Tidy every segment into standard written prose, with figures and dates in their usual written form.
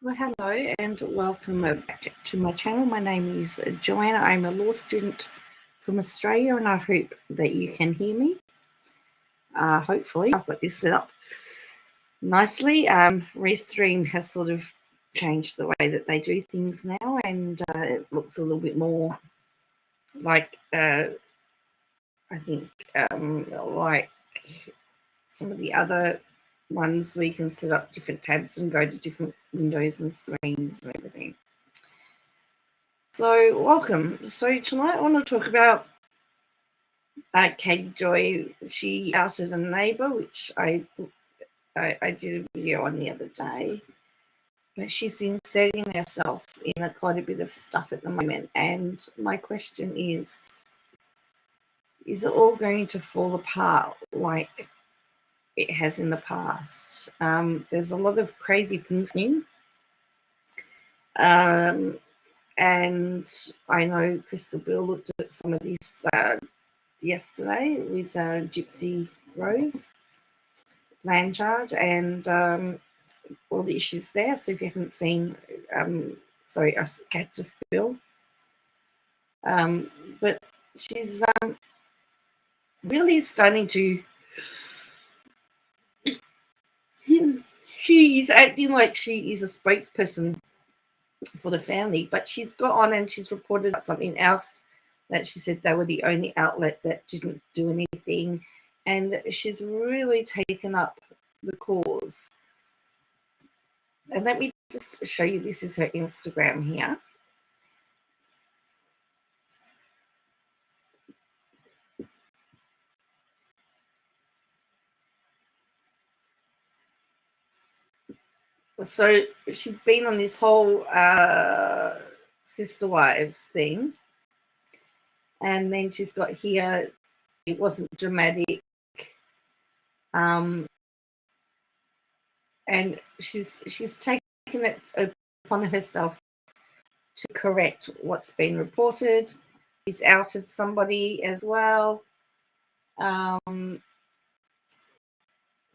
Well, hello and welcome back to my channel. My name is Joanne. I'm a law student from Australia and I hope that you can hear me. Hopefully, I've got this set up nicely. Restream has sort of changed the way that they do things now and it looks a little bit more like, I think, like some of the other ones where you can set up different tabs and go to different windows and screens and everything. So welcome. So tonight I want to talk about Katie Joy. She outed a neighbour, which I did a video on the other day. But she's inserting herself in quite a bit of stuff at the moment. And my question is it all going to fall apart like it has in the past? There's a lot of crazy things happening. And I know Crystal Bill looked at some of this yesterday with Gypsy Rose Blanchard and all the issues there. So if you haven't seen, sorry, Cactus Bill. But she's really starting to, she is acting like she is a spokesperson for the family, but she's got on and she's reported something else that she said they were the only outlet that didn't do anything, and she's really taken up the cause. And let me just show you, this is her Instagram here. So she's been on this whole sister wives thing, and then she's got here, it wasn't dramatic, and she's taken it upon herself to correct what's been reported. She's outed somebody as well,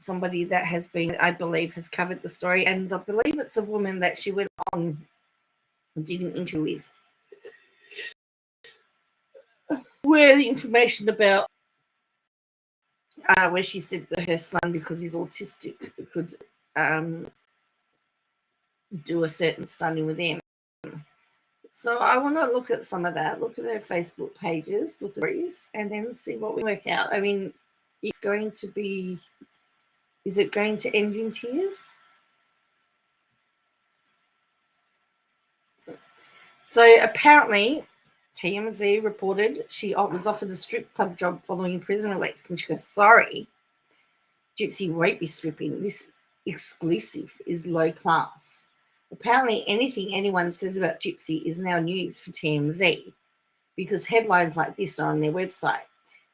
somebody that has been, I believe, has covered the story, and I believe it's a woman that she went on and did an interview with, where the information about where she said that her son, because he's autistic, could do a certain study with him. So I want to look at some of that, look at her Facebook pages, look at these, and then see what we work out. I mean, is it going to end in tears? So apparently, TMZ reported she was offered a strip club job following prison release, and she goes, sorry, Gypsy won't be stripping. This exclusive is low class. Apparently, anything anyone says about Gypsy is now news for TMZ because headlines like this are on their website.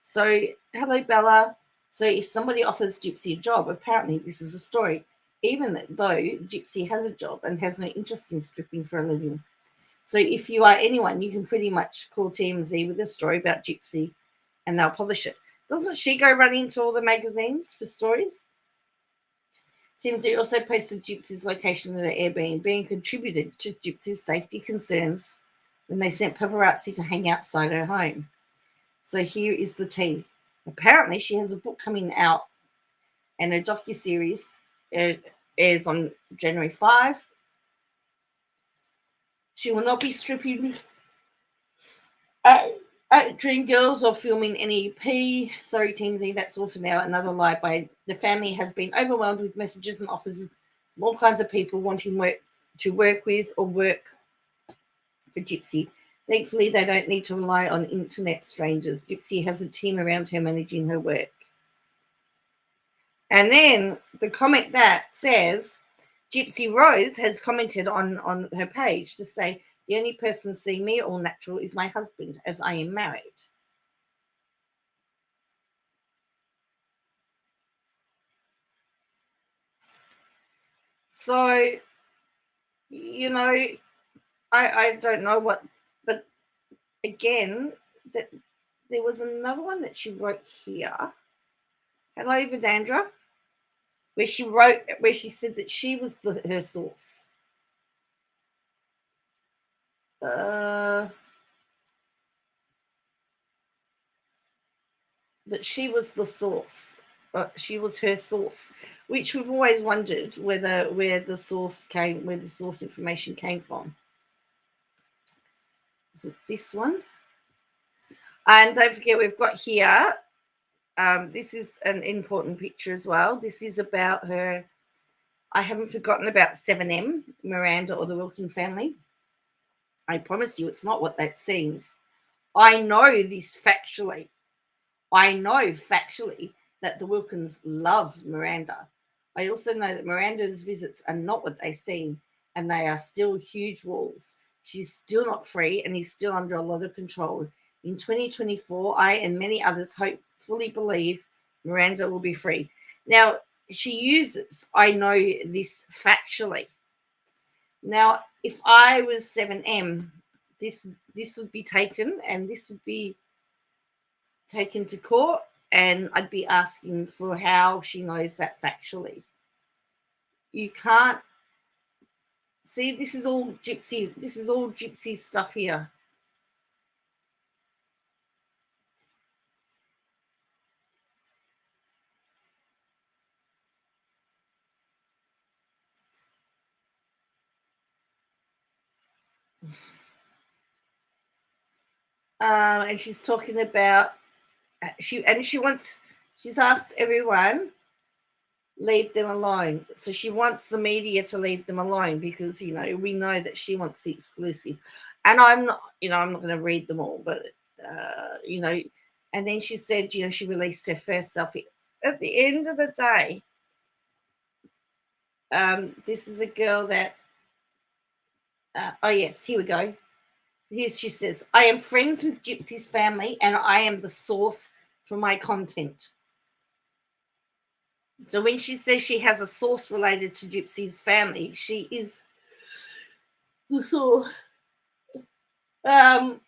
So, hello, Bella. So if somebody offers Gypsy a job, apparently this is a story, even though Gypsy has a job and has no interest in stripping for a living. So if you are anyone, you can pretty much call TMZ with a story about Gypsy and they'll publish it. Doesn't she go running to all the magazines for stories? TMZ also posted Gypsy's location in an Airbnb and contributed to Gypsy's safety concerns when they sent paparazzi to hang outside her home. So here is the tea. Apparently, she has a book coming out and a docuseries airs on January 5. She will not be stripping at Dreamgirls or filming any EP. Sorry, TMZ, that's all for now. Another lie by the family has been overwhelmed with messages and offers from all kinds of people wanting to work with or work for Gypsy. Thankfully, they don't need to rely on internet strangers. Gypsy has a team around her managing her work. And then the comment that says, Gypsy Rose has commented on her page to say, the only person seeing me all natural is my husband, as I am married. So, you know, I don't know what, but again, that there was another one that she wrote here. Hello, Vidandra, where she said that she was her source. that she was the source. She was her source, which we've always wondered where the source information came from. Was it this one? And don't forget, we've got here. This is an important picture as well. This is about her. I haven't forgotten about 7M, Miranda, or the Wilkin family. I promise you, it's not what that seems. I know this factually. I know factually that the Wilkins love Miranda. I also know that Miranda's visits are not what they seem, and they are still huge walls. She's still not free and is still under a lot of control. In 2024, I and many others fully believe Miranda will be free. Now, she uses, I know this factually. Now, if I was 7M, this would be taken, and this would be taken to court, and I'd be asking for how she knows that factually. You can't see, this is all gypsy. This is all gypsy stuff here. And she's talking about she's asked everyone, leave them alone. So she wants the media to leave them alone because, we know that she wants the exclusive. And I'm not going to read them all, but, and then she said, she released her first selfie. At the end of the day, this is a girl that, oh yes, here we go. Here she says, I am friends with Gypsy's family and I am the source for my content. So when she says she has a source related to Gypsy's family, she is the source. And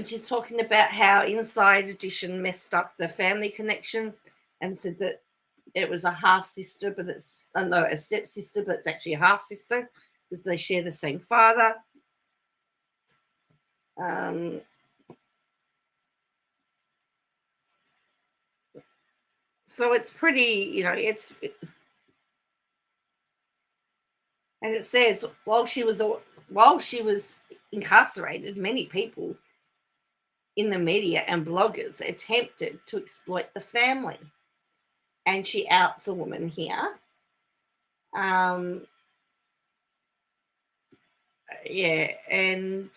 she's talking about how Inside Edition messed up the family connection and said that it was a half sister, but it's a stepsister, but it's actually a half sister because they share the same father. So it's pretty, and it says while she was incarcerated, many people in the media and bloggers attempted to exploit the family, and she outs a woman here. Yeah, and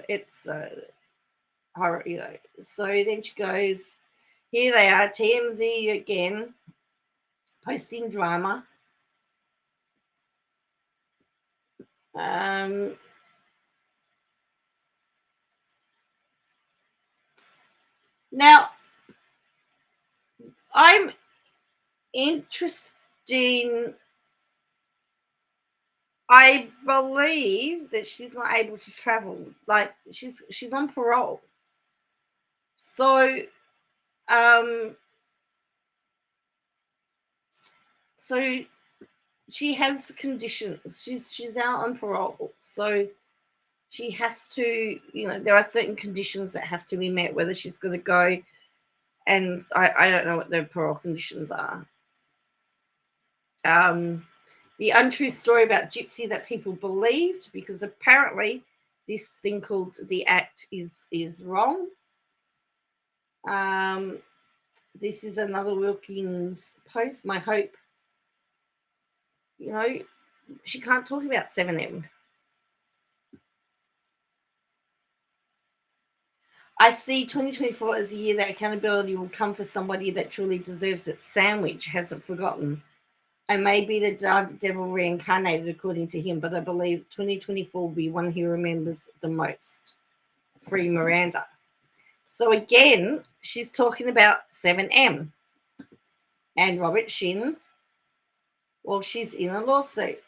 it's horror, So then she goes, here they are, TMZ again, posting drama. Now, I'm interested. I believe that she's not able to travel. Like she's on parole. So so she has conditions. She's out on parole. So she has to, there are certain conditions that have to be met, whether she's going to go, and I don't know what the parole conditions are. The untrue story about Gypsy that people believed, because apparently this thing called the Act is wrong. This is another Wilkins post. My hope, she can't talk about 7M. I see 2024 as a year that accountability will come for somebody that truly deserves it. Sandwich hasn't forgotten. I may be the devil reincarnated according to him, but I believe 2024 will be one he remembers the most. Free Miranda. So again, she's talking about 7M and Robert Shin. Well, she's in a lawsuit.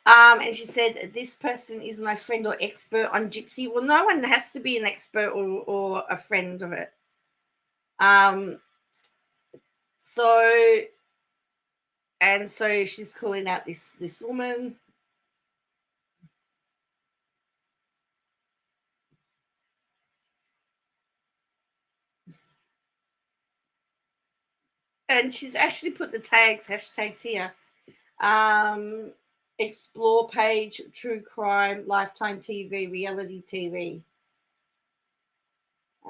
And she said, this person is no friend or expert on gypsy. Well, no one has to be an expert or a friend of it. So she's calling out this woman. And she's actually put the hashtags here. Explore page, true crime, Lifetime TV, reality TV.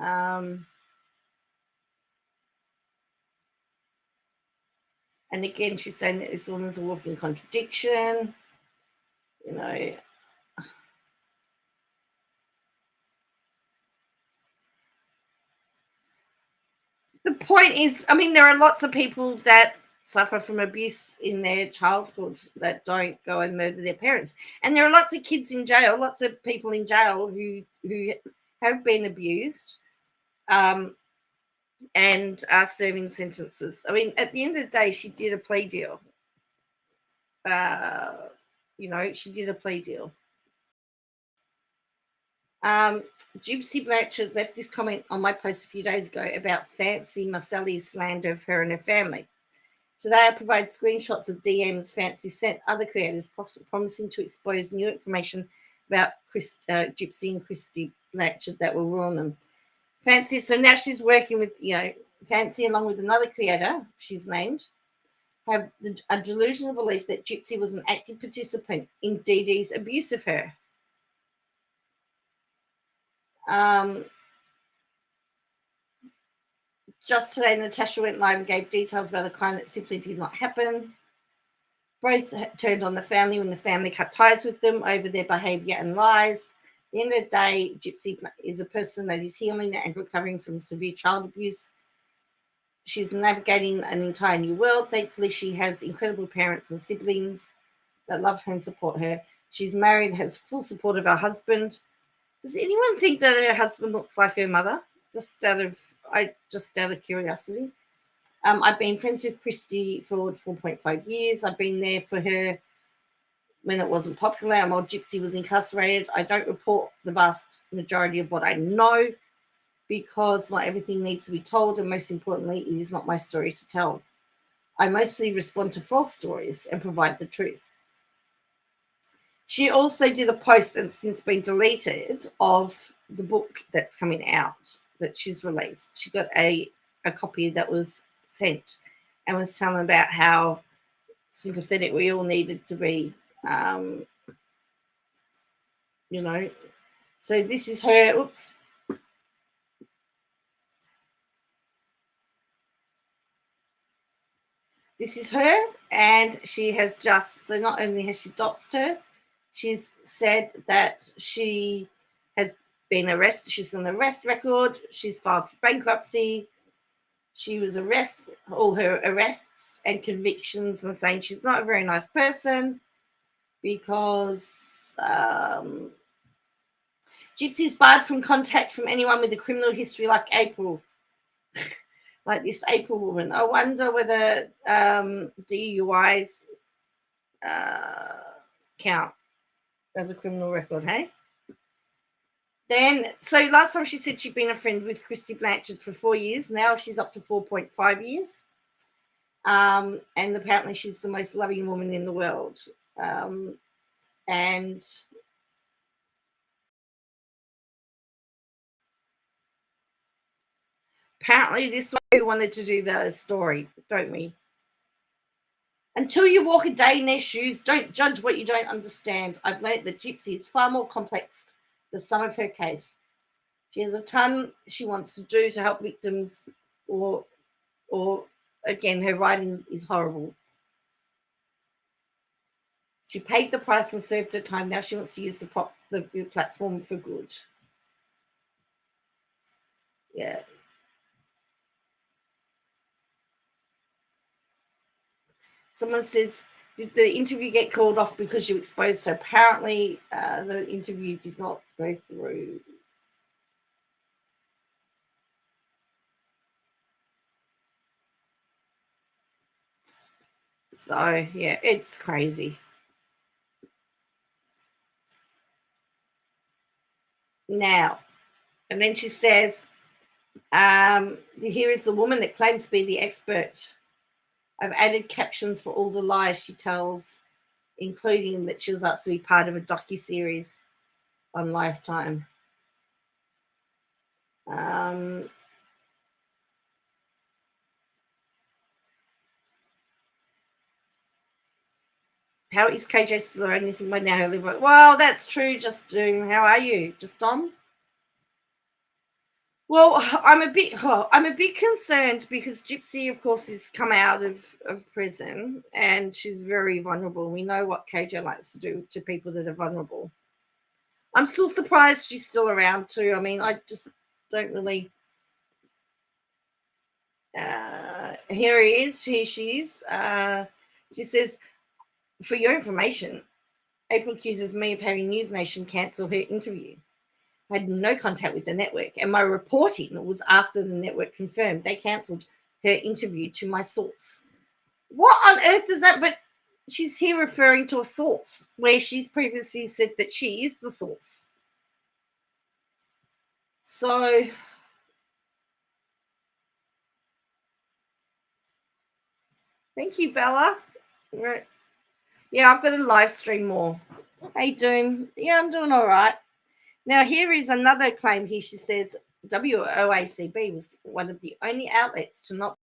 And again, she's saying that this woman's a walking contradiction. You know, the point is, I mean, there are lots of people that suffer from abuse in their childhood that don't go and murder their parents, and there are lots of kids in jail, lots of people in jail who have been abused, and are serving sentences. I mean, at the end of the day, she did a plea deal. She did a plea deal. Gypsy Blanchard left this comment on my post a few days ago about Fancy Marcelli's slander of her and her family. Today, I provide screenshots of DMs Fancy sent other creators promising to expose new information about Gypsy and Christy Blanchard that will ruin them. Fancy, so now she's working with, Fancy along with another creator, she's named, have a delusional belief that Gypsy was an active participant in Dee Dee's abuse of her. Just today, Natasha went live and gave details about a crime that simply did not happen. Both turned on the family when the family cut ties with them over their behaviour and lies. At the end of the day, Gypsy is a person that is healing and recovering from severe child abuse. She's navigating an entire new world. Thankfully, she has incredible parents and siblings that love her and support her. She's married and has full support of her husband. Does anyone think that her husband looks like her mother? Just out of curiosity. I've been friends with Christy for 4.5 years. I've been there for her when it wasn't popular and while Gypsy was incarcerated. I don't report the vast majority of what I know because not everything needs to be told, and most importantly, it is not my story to tell. I mostly respond to false stories and provide the truth. She also did a post that's since been deleted of the book that's coming out that she's released. She got a copy that was sent and was telling about how sympathetic we all needed to be. So this is her. Oops. This is her, and she has so not only has she doxed her, she's said that she has been arrested. She's on an arrest record. She's filed for bankruptcy. She was all her arrests and convictions, and saying she's not a very nice person because Gypsy's barred from contact from anyone with a criminal history like April. Like this April woman. I wonder whether DUIs count as a criminal record, hey? Then, so last time she said she'd been a friend with Christy Blanchard for 4 years. Now she's up to 4.5 years. And apparently she's the most loving woman in the world. And apparently this way we wanted to do the story, don't we? Until you walk a day in their shoes, don't judge what you don't understand. I've learned that Gypsy is far more complex than the sum of her case. She has a ton she wants to do to help victims, or again, her writing is horrible. She paid the price and served her time. Now she wants to use the platform for good. Yeah. Someone says, did the interview get called off because you exposed her? Apparently, the interview did not go through. So, yeah, it's crazy. now. And then she says, here is the woman that claims to be the expert. I've added captions for all the lies she tells, including that she was asked to be part of a docuseries on Lifetime. How is KJ still or anything by now? Well, that's true. Just doing. How are you? Just on. Well, I'm a bit concerned because Gypsy, of course, has come out of prison and she's very vulnerable. We know what KJ likes to do to people that are vulnerable. I'm still surprised she's still around too. I mean, I just don't really. Here he is. Here she is. She says, for your information, April accuses me of having News Nation cancel her interview. I had no contact with the network, and my reporting was after the network confirmed they cancelled her interview to my source. What on earth is that? But she's here referring to a source where she's previously said that she is the source. So thank you, Bella. Yeah, I've got to live stream more. Hey, Doom. Yeah, I'm doing all right. Now, here is another claim here. She says WOACB was one of the only outlets to not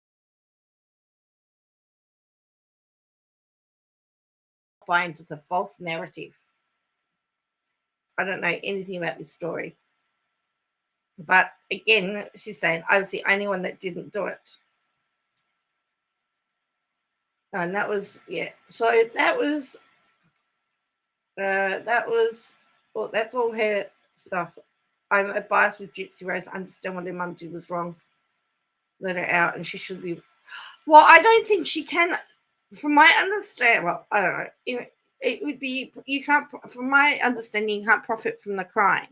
buy into the false narrative. I don't know anything about this story. But again, she's saying I was the only one that didn't do it. And that was, yeah. So that was, well, that's all her stuff. I'm biased with Gypsy Rose. I understand what her mum did was wrong. Let her out, and she should be. Well, I don't think she can. From my understanding, well, I don't know. It would be you can't. From my understanding, you can't profit from the crime,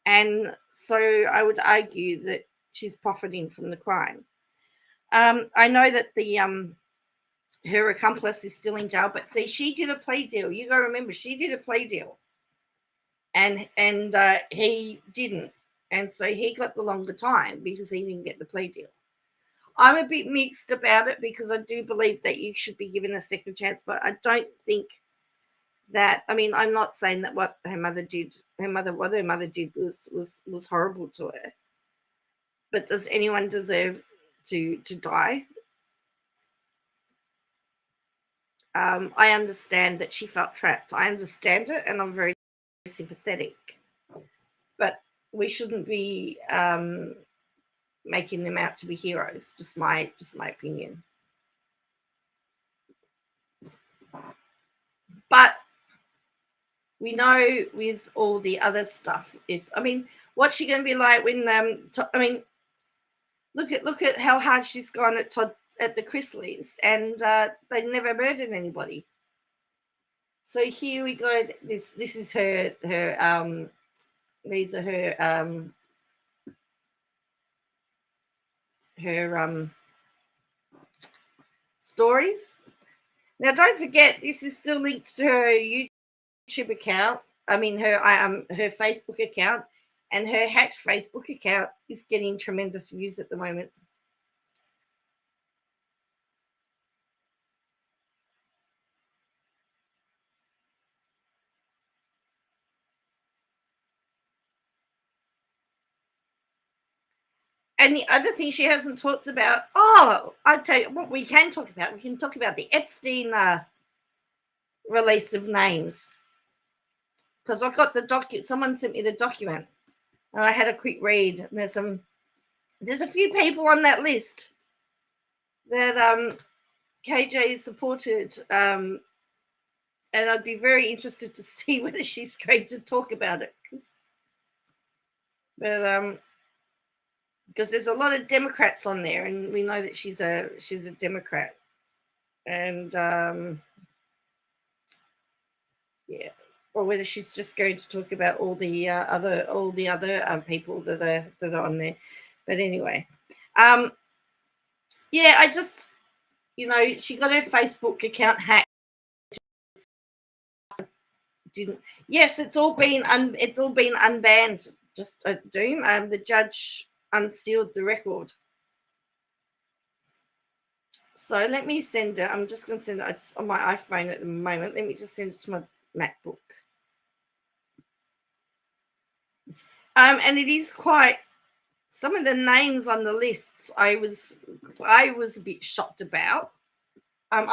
and so I would argue that she's profiting from the crime. I know that the her accomplice is still in jail, but see, she did a plea deal. You got to remember, she did a plea deal, and he didn't, and so he got the longer time because he didn't get the plea deal. I'm a bit mixed about it because I do believe that you should be given a second chance, but I don't think that. I mean, I'm not saying that what her mother did was horrible to her. But does anyone deserve to die? I understand that she felt trapped. I understand it, and I'm very sympathetic. But we shouldn't be making them out to be heroes. Just my opinion. But we know with all the other stuff is, I mean, what's she going to be like when I mean, look at how hard she's gone at Todd at the Chrisleys, and they never murdered anybody. So here we go. This is her these are her stories. Now, don't forget, this is still linked to her YouTube account. I mean, her Facebook account, and her hacked Facebook account is getting tremendous views at the moment. And the other thing she hasn't talked about, I'll tell you what we can talk about. We can talk about the Epstein release of names. Because I've got the document. Someone sent me the document. And I had a quick read. And there's a few people on that list that KJ supported. And I'd be interested to see whether she's going to talk about it. But because there's a lot of Democrats on there, and we know that she's a Democrat, and yeah, or whether she's just going to talk about all the other people that are on there. But anyway, yeah, I just, she got her Facebook account hacked didn't. Yes, it's all been unbanned. Just Doom. The judge unsealed the record. So let me send it. I'm just going to send it. It's on my iPhone at the moment. Let me just send it to my MacBook. And it is quite. Some of the names on the lists I was a bit shocked about. And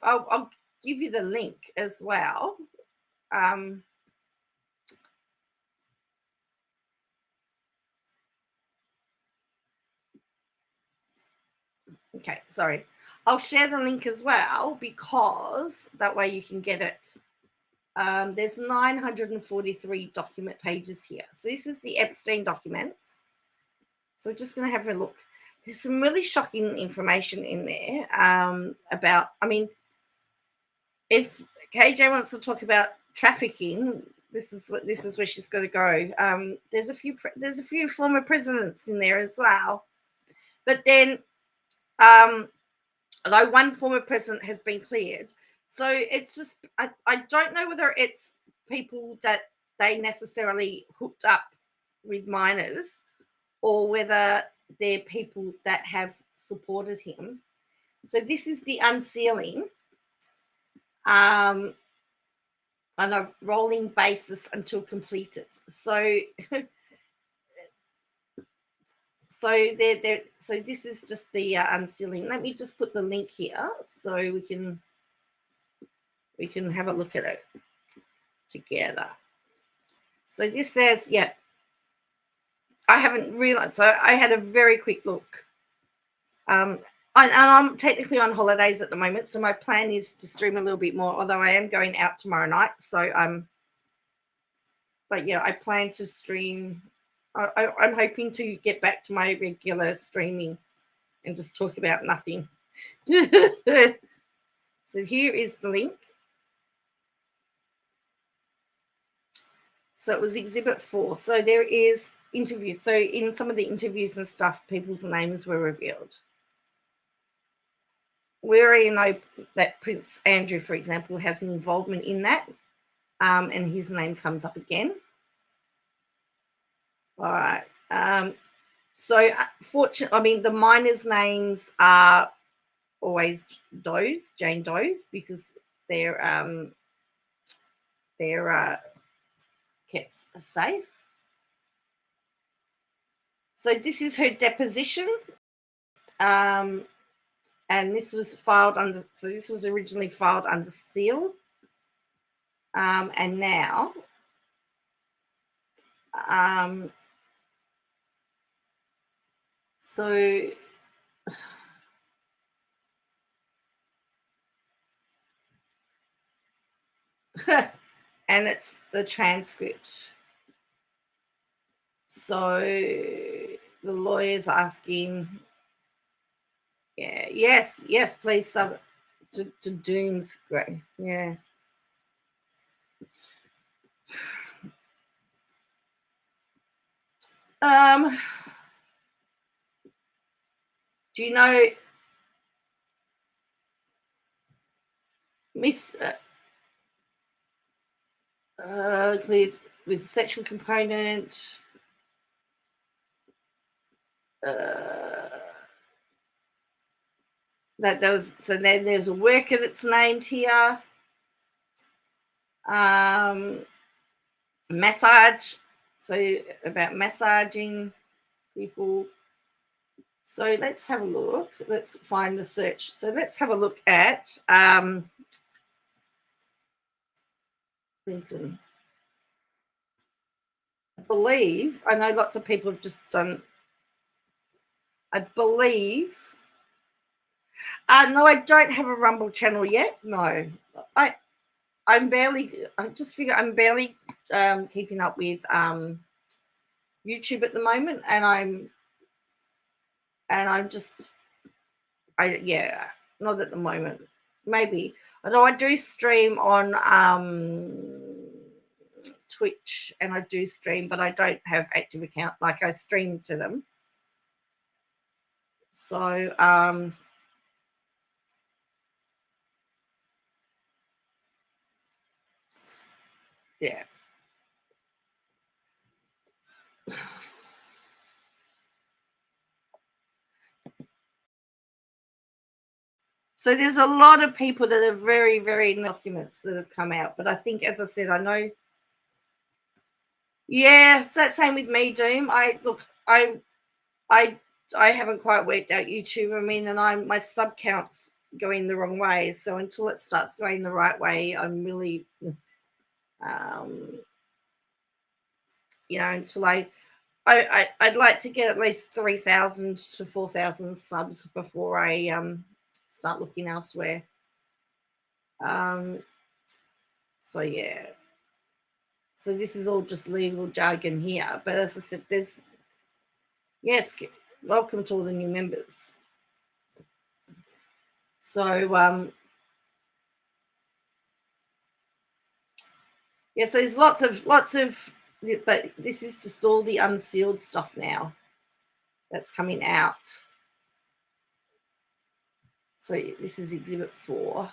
I'll give you the link as well. Okay, sorry. I'll share the link as well because that way you can get it. There's 943 document pages here. So this is the Epstein documents. So we're just going to have a look. There's some really shocking information in there about, I mean, if KJ wants to talk about trafficking, this is where she's going to go. There's a few former presidents in there as well. But then although one former president has been cleared. So it's just, I don't know whether it's people that they necessarily hooked up with minors or whether they're people that have supported him. So this is the unsealing on a rolling basis until completed. So this is just the unsealing. Let me just put the link here so we can have a look at it together. So this says, yeah, I haven't realized. So I had a very quick look. And I'm technically on holidays at the moment, so my plan is to stream a little bit more. Although I am going out tomorrow night, so but yeah, I plan to stream. I'm hoping to get back to my regular streaming and just talk about nothing. So here is the link. So it was Exhibit 4. So there is interviews. So in some of the interviews and stuff, people's names were revealed. We already know that Prince Andrew, for example, has an involvement in that, and his name comes up again. All right. So fortunately, I mean, the minors' names are always Jane Doe's, because they're kept safe. So this is her deposition, and this was filed under. So this was originally filed under seal, and now. So and it's the transcript. So the lawyer's asking, yeah, yes, please sub to Doom's great. Yeah. Do you know Miss with sexual component? That there was, so then there's a worker that's named here. Massage, so about massaging people. So let's have a look. Let's find the search. So let's have a look at Clinton. I believe, I know lots of people have just done, I believe, no, I don't have a Rumble channel yet. No, I'm barely, I just figure I'm barely keeping up with YouTube at the moment, and I'm just, yeah, not at the moment. Maybe, although I do stream on Twitch, and I do stream, but I don't have active account. Like, I stream to them. So Yeah. So there's a lot of people that are very, very documents that have come out. But I think, as I said, I know. Yeah, it's that same with me, Doom. I haven't quite worked out YouTube. I mean, and my sub count's going the wrong way. So until it starts going the right way, I'm really, until I'd like to get at least 3,000 to 4,000 subs before I start looking elsewhere. So yeah. So this is all just legal jargon here, but as I said, welcome to all the new members. So so there's lots of, but this is just all the unsealed stuff now that's coming out. So this is Exhibit 4.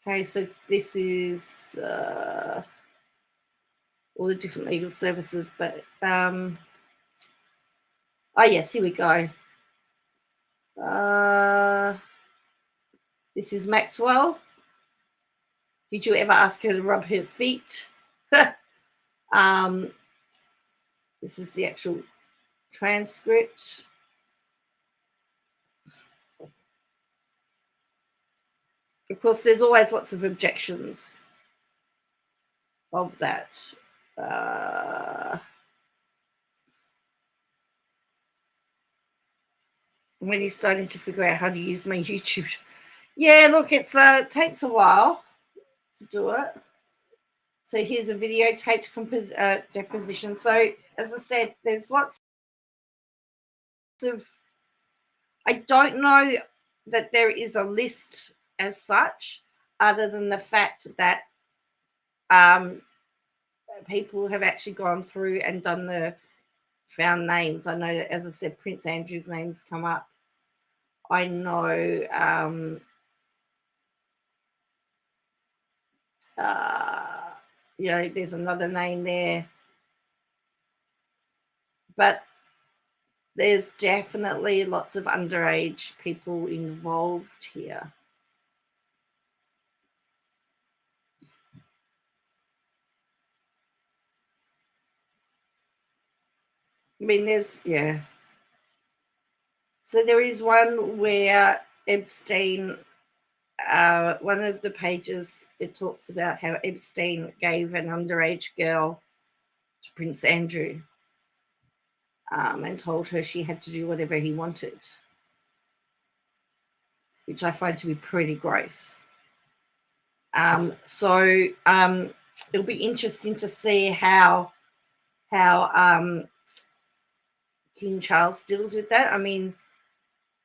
Okay, so this is all the different legal services, but yes, here we go. This is Maxwell. Did you ever ask her to rub her feet? This is the actual transcript. Of course, there's always lots of objections of that. When you're starting to figure out how to use my YouTube. Yeah, look, it takes a while to do it. So here's a videotaped deposition. So as I said, there's lots of, I don't know that there is a list as such, other than the fact that people have actually gone through and found names. I know that, as I said, Prince Andrew's name's come up. I know there's another name there, but there's definitely lots of underage people involved here. I mean, so there is one where Epstein, one of the pages, it talks about how Epstein gave an underage girl to Prince Andrew and told her she had to do whatever he wanted, which I find to be pretty gross. So it'll be interesting to see how King Charles deals with that. I mean,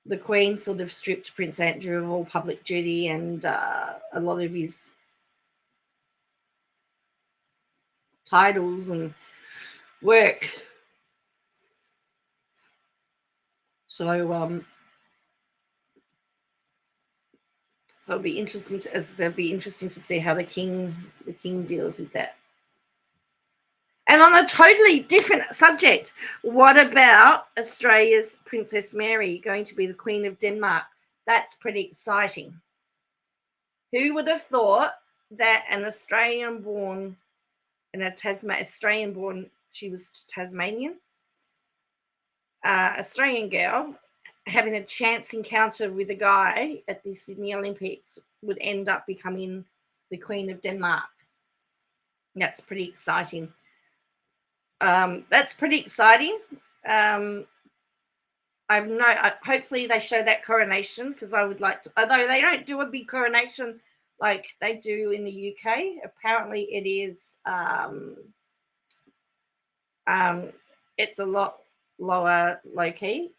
the Queen sort of stripped Prince Andrew of all public duty and a lot of his titles and work. So it'll be interesting to see how the king deals with that. And on a totally different subject, what about Australia's Princess Mary going to be the Queen of Denmark? That's pretty exciting. Who would have thought that an Australian-born, she was Tasmanian, Australian girl having a chance encounter with a guy at the Sydney Olympics would end up becoming the Queen of Denmark? That's pretty exciting. Hopefully they show that coronation, because I would like to. Although they don't do a big coronation like they do in the UK. Apparently, it is. It's a lot lower, low key.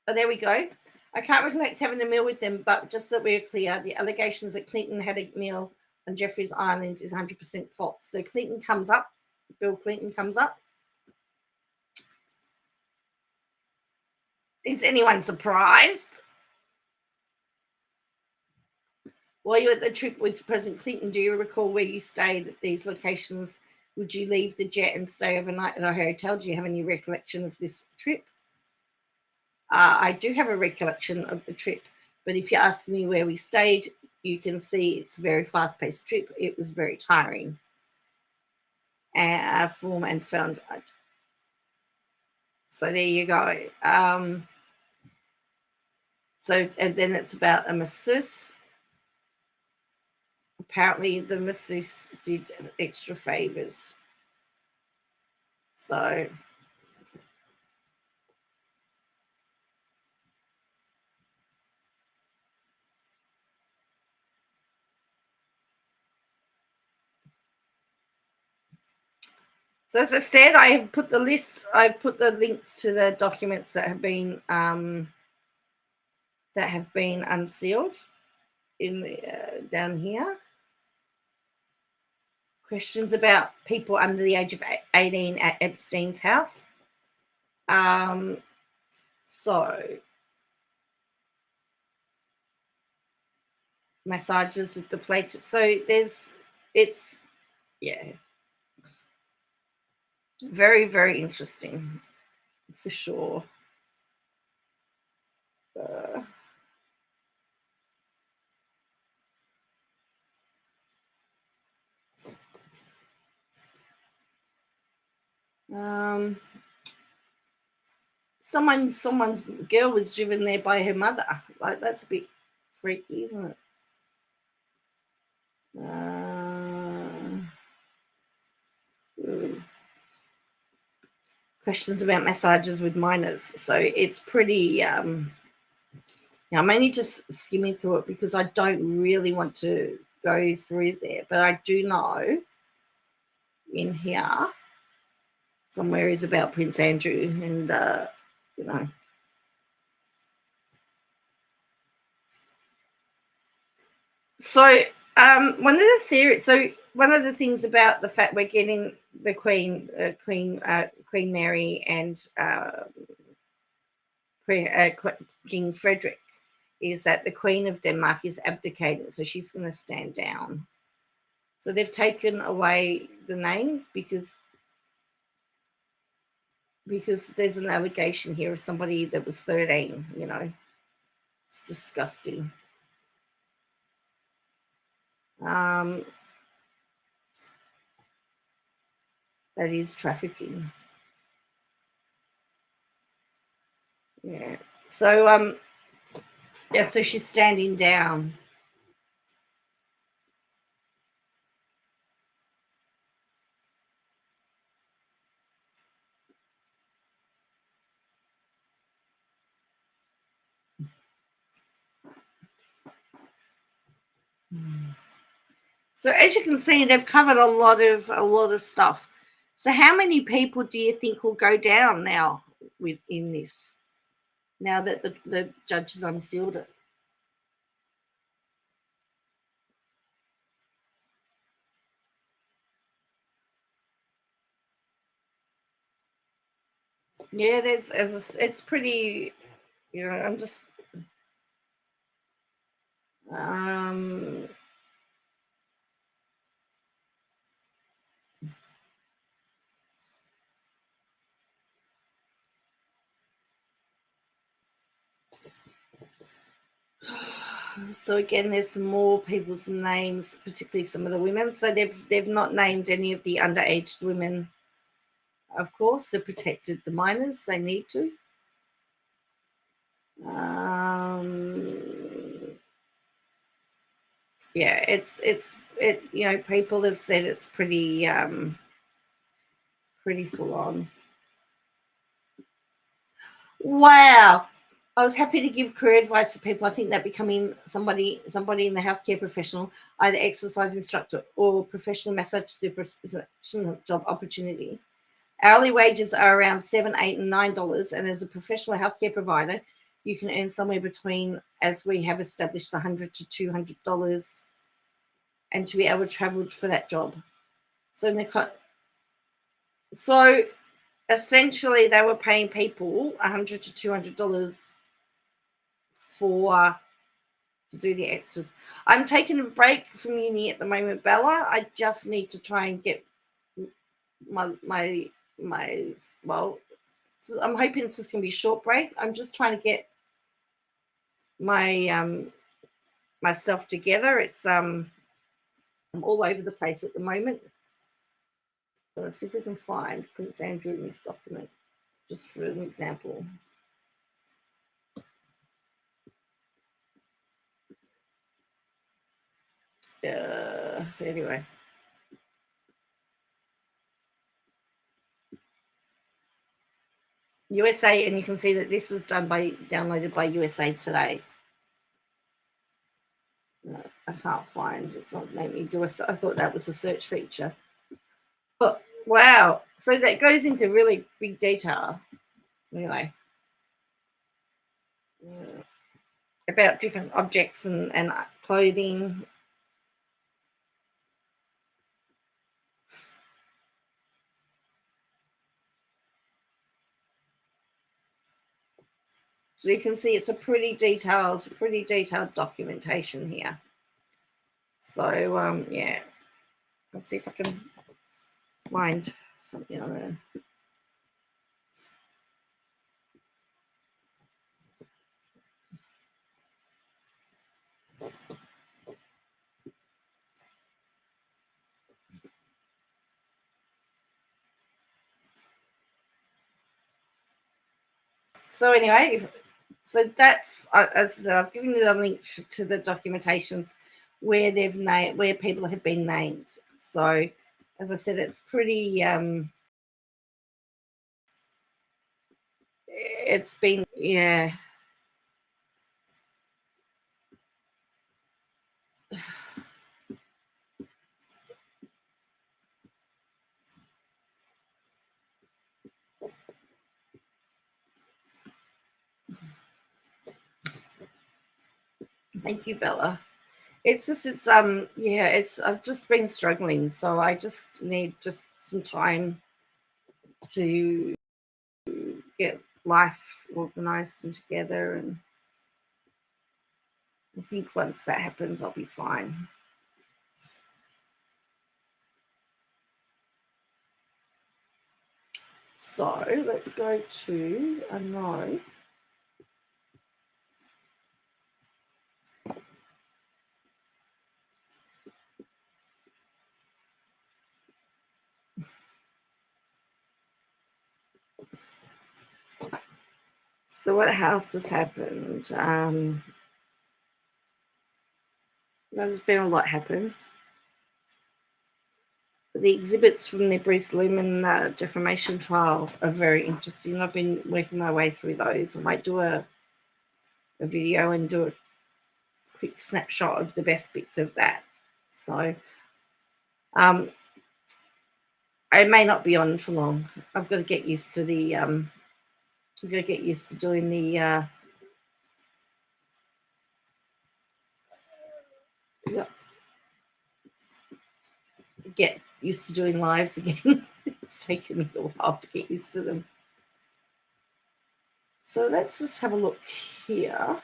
But there we go. I can't recollect having a meal with them, but just that we're clear, the allegations that Clinton had a meal on Jeffreys Island is 100% false. So Bill Clinton comes up. Is anyone surprised? While you were at the trip with President Clinton, do you recall where you stayed at these locations? Would you leave the jet and stay overnight at a hotel? Do you have any recollection of this trip? I do have a recollection of the trip, but if you ask me where we stayed, you can see it's a very fast-paced trip. It was very tiring. Form and found. So there you go. So, and then it's about a masseuse. Apparently the masseuse did extra favors. So as I said, I have put the list, I've put the links to the documents that have been unsealed in the, down here. Questions about people under the age of 18 at Epstein's house. So massages with the plate. So it's very, very interesting for sure. Someone's girl was driven there by her mother. Like, that's a bit freaky, isn't it? Questions about massages with minors. So it's pretty. I'm only just skimming through it because I don't really want to go through there, but I do know in here somewhere is about Prince Andrew, and you know. So one of the theories. So one of the things about the fact we're getting the Queen Mary and King Frederick is that the Queen of Denmark is abdicated, so she's going to stand down. So they've taken away the names because there's an allegation here of somebody that was 13. You know, it's disgusting. That is trafficking. Yeah. So so she's standing down. So as you can see, they've covered a lot of stuff. So how many people do you think will go down now within this? Now that the judge has unsealed it. Yeah, it's pretty, you know, I'm just so again, there's some more people's names, particularly some of the women. So they've not named any of the underaged women. Of course, they've protected the minors. They need to. Yeah, it's you know, people have said it's pretty pretty full on. Wow. I was happy to give career advice to people. I think that becoming somebody in the healthcare professional, either exercise instructor or professional massage therapist, is an excellent job opportunity. Hourly wages are around $7, $8, and $9, and as a professional healthcare provider, you can earn somewhere between, as we have established, $100 to $200, and to be able to travel for that job. So essentially, they were paying people $100 to $200 to to do the extras. I'm taking a break from uni at the moment, Bella. I just need to try and get my well, so I'm hoping it's just gonna be a short break. I'm just trying to get my myself together. It's I'm all over the place at the moment. Let's see if we can find Prince Andrew in this document, just for an example. Anyway. USA, and you can see that this was downloaded by USA Today. No, I can't find. It's not letting me do a. I thought that was a search feature. But wow, so that goes into really big detail. Anyway, about different objects and clothing. So you can see it's a pretty detailed documentation here. So yeah, let's see if I can find something on there. So anyway, so that's as I said, I've given you the link to the documentations where they've named, where people have been named. So as I said, it's pretty it's been, yeah. Thank you, Bella. It's yeah, I've just been struggling, so I just need just some time to get life organized and together, and I think once that happens I'll be fine. So let's go to a no. So what else has happened? There's been a lot happen. The exhibits from the Bruce Lumen defamation trial are very interesting. I've been working my way through those. I might do a video and do a quick snapshot of the best bits of that. So I may not be on for long. I've got to get used to the I've got to get used to doing the get used to doing lives again. It's taken me a while to get used to them. So let's just have a look here.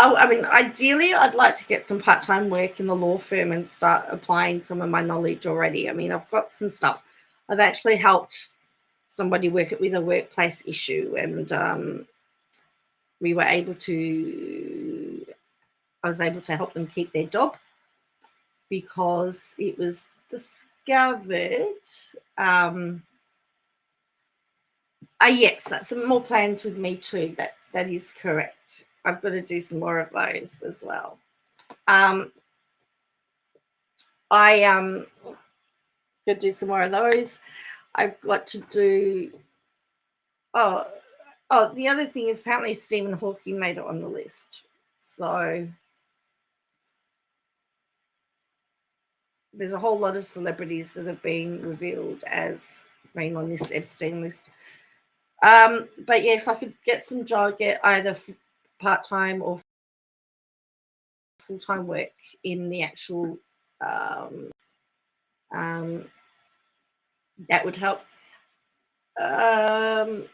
I mean, ideally, I'd like to get some part-time work in the law firm and start applying some of my knowledge already. I mean, I've got some stuff. I've actually helped somebody work with a workplace issue, and we were able to, I was able to help them keep their job because it was discovered. Yes, some more plans with me too. That is correct. I've got to do some more of those as well. I got to do some more of those. I've got to do. Oh, the other thing is apparently Stephen Hawking made it on the list. So there's a whole lot of celebrities that have been revealed as being on this Epstein list. But yeah, if I could get some job, get either part-time or full-time work in the actual That would help. Um,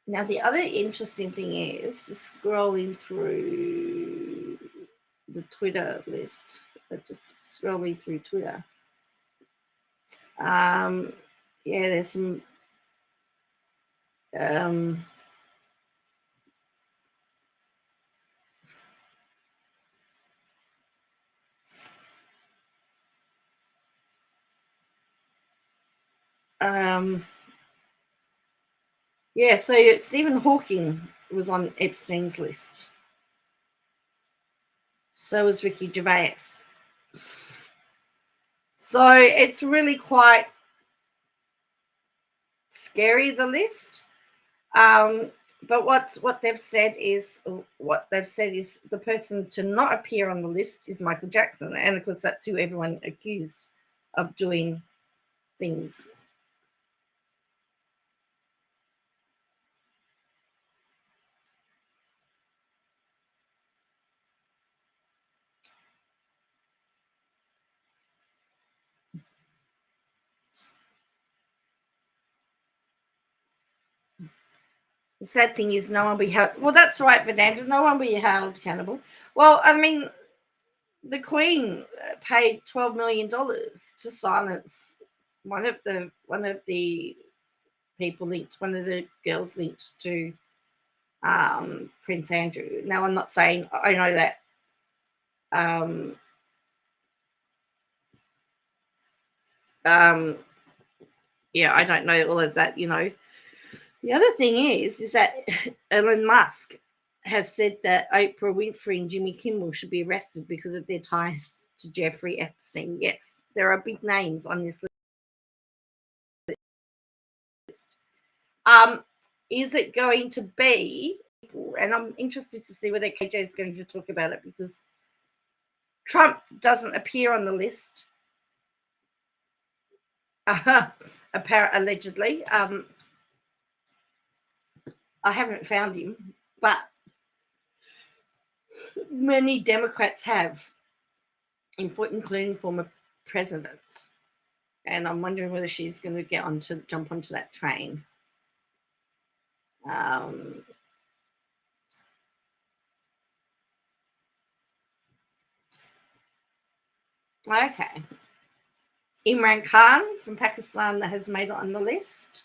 Now, the other interesting thing is just scrolling through the Twitter list, just scrolling through Twitter. Yeah, there's some yeah, so Stephen Hawking was on Epstein's list. So was Ricky Gervais. So it's really quite scary, the list. But what they've said is the person to not appear on the list is Michael Jackson, and of course that's who everyone accused of doing things. The sad thing is, no one will be held. Well, that's right, Fernanda. No one will be held accountable. Well, I mean, the Queen paid $12 million to silence one of the people linked, one of the girls linked to Prince Andrew. Now, I'm not saying I know that. Yeah, I don't know all of that. The other thing is that Elon Musk has said that Oprah Winfrey and Jimmy Kimmel should be arrested because of their ties to Jeffrey Epstein. Yes, there are big names on this list. Is it going to be? And I'm interested to see whether KJ is going to talk about it, because Trump doesn't appear on the list. Allegedly. I haven't found him, but many Democrats have, including former presidents. And I'm wondering whether she's going to jump onto that train. Okay. Imran Khan from Pakistan that has made it on the list.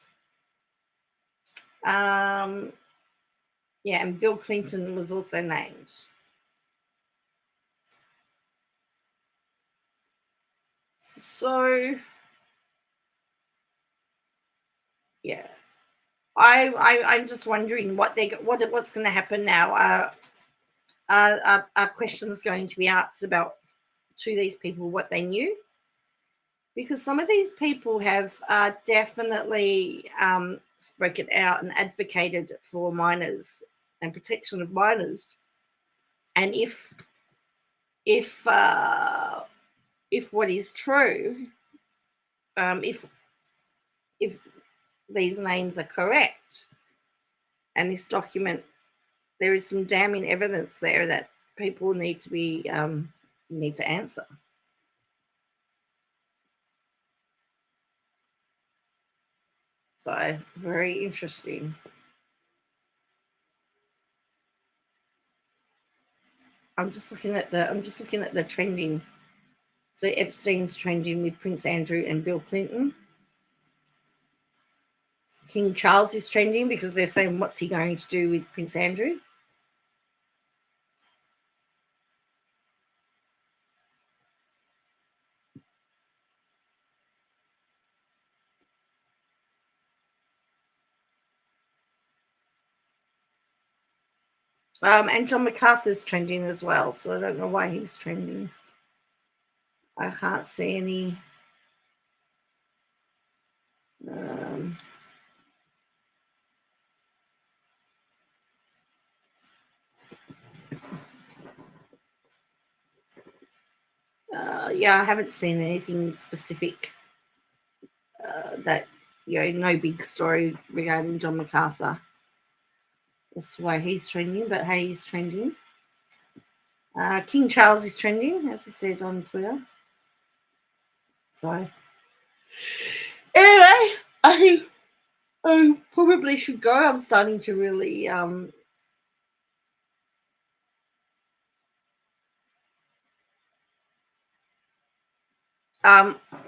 Yeah, and Bill Clinton was also named. So, yeah, I'm just wondering what's going to happen now. Are questions going to be asked about to these people what they knew? Because some of these people have definitely spoken out and advocated for minors and protection of minors. And if what is true, if these names are correct, and this document, there is some damning evidence there that people need to answer. So very interesting. I'm just looking at the trending. So Epstein's trending with Prince Andrew and Bill Clinton. King Charles is trending because they're saying, what's he going to do with Prince Andrew? And John MacArthur's trending as well, so I don't know why he's trending. I can't see any. Yeah, I haven't seen anything specific that, no big story regarding John MacArthur. That's why he's trending, but hey, he's trending. King Charles is trending, as I said on Twitter. So, anyway, I probably should go. I'm starting to really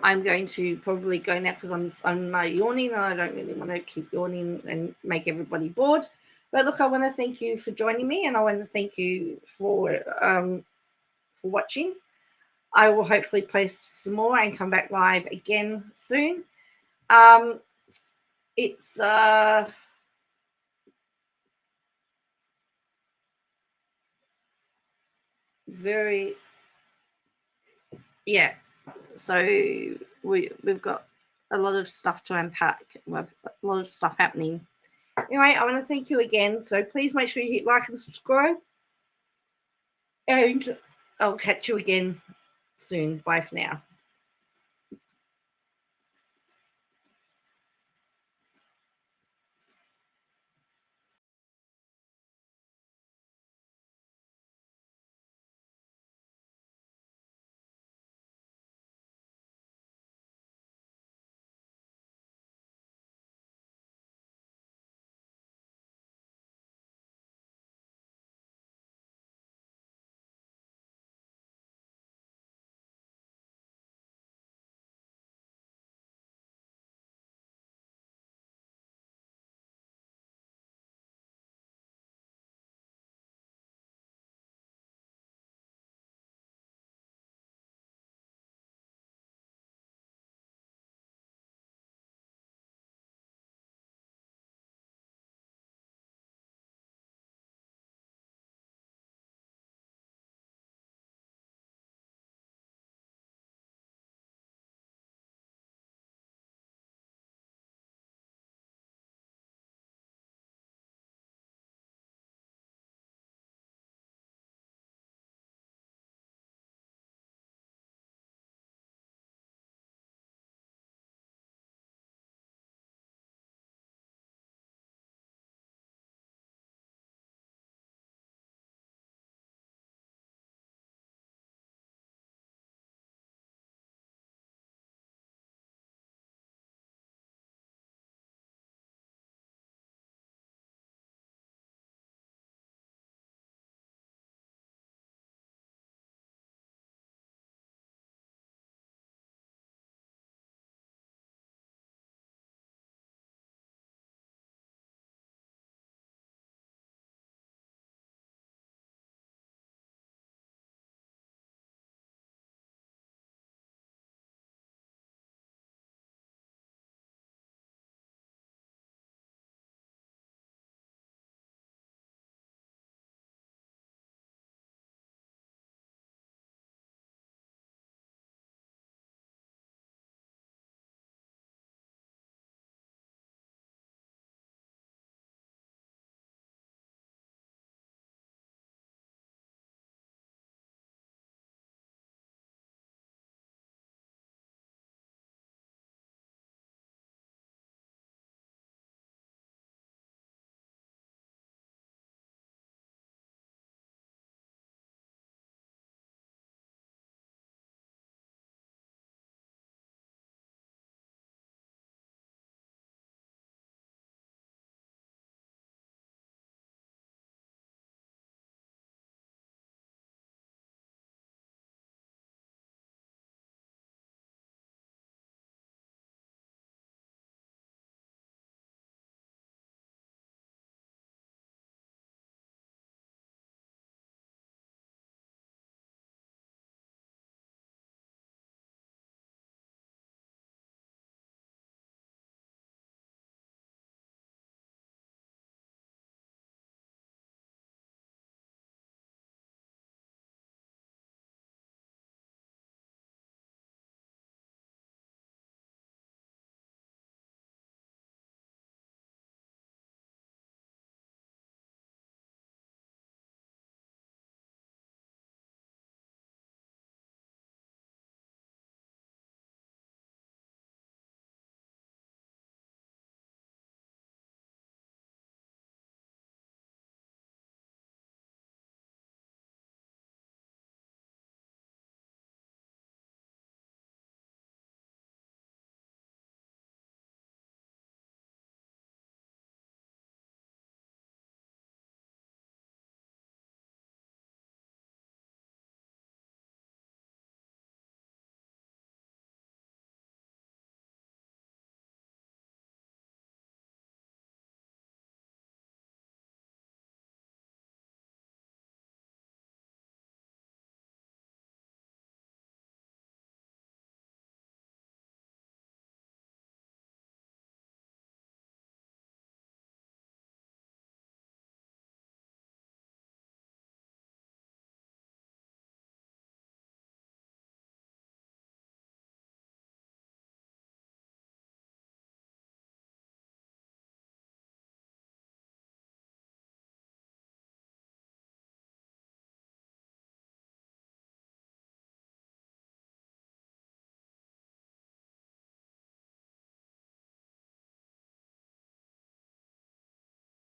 I'm going to probably go now because I'm yawning and I don't really want to keep yawning and make everybody bored. But look, I want to thank you for joining me, and I want to thank you for watching. I will hopefully post some more and come back live again soon. It's very, yeah. So we've got a lot of stuff to unpack. We have a lot of stuff happening. Anyway, I want to thank you again. So please make sure you hit like and subscribe. And I'll catch you again soon. Bye for now.